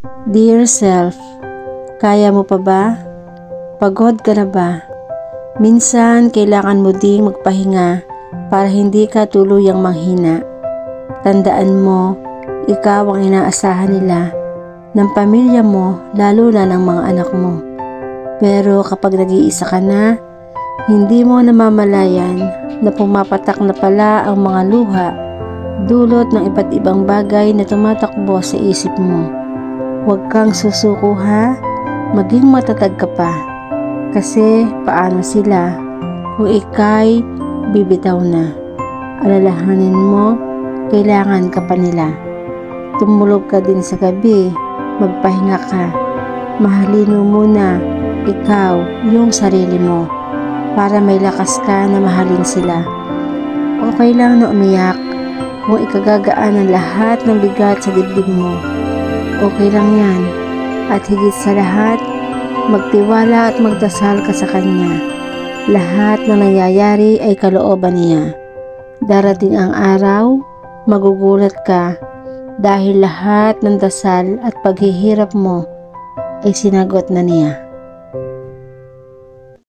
Dear self, kaya mo pa ba? Pagod ka na ba? Minsan kailangan mo ding magpahinga para hindi ka tuluyang manghina. Tandaan mo, ikaw ang inaasahan nila, ng pamilya mo, lalo na ng mga anak mo. Pero kapag nag-iisa ka na, hindi mo namamalayan na pumapatak na pala ang mga luha dulot ng iba't ibang bagay na tumatakbo sa isip mo. Huwag kang susuko ha, maging matatag ka pa. Kasi paano sila kung ika'y bibitaw na? Alalahanin mo, kailangan ka pa nila. Tumulog ka din sa gabi, magpahinga ka. Mahalin mo muna ikaw yung sarili mo para may lakas ka na mahalin sila. Okay lang na umiyak kung ikagagaan ang lahat ng bigat sa dibdib mo. Okay lang yan. At higit sa lahat, magtiwala at magdasal ka sa Kanya. Lahat na nangyayari ay kalooban niya. Darating ang araw, magugulat ka dahil lahat ng dasal at paghihirap mo ay sinagot na niya.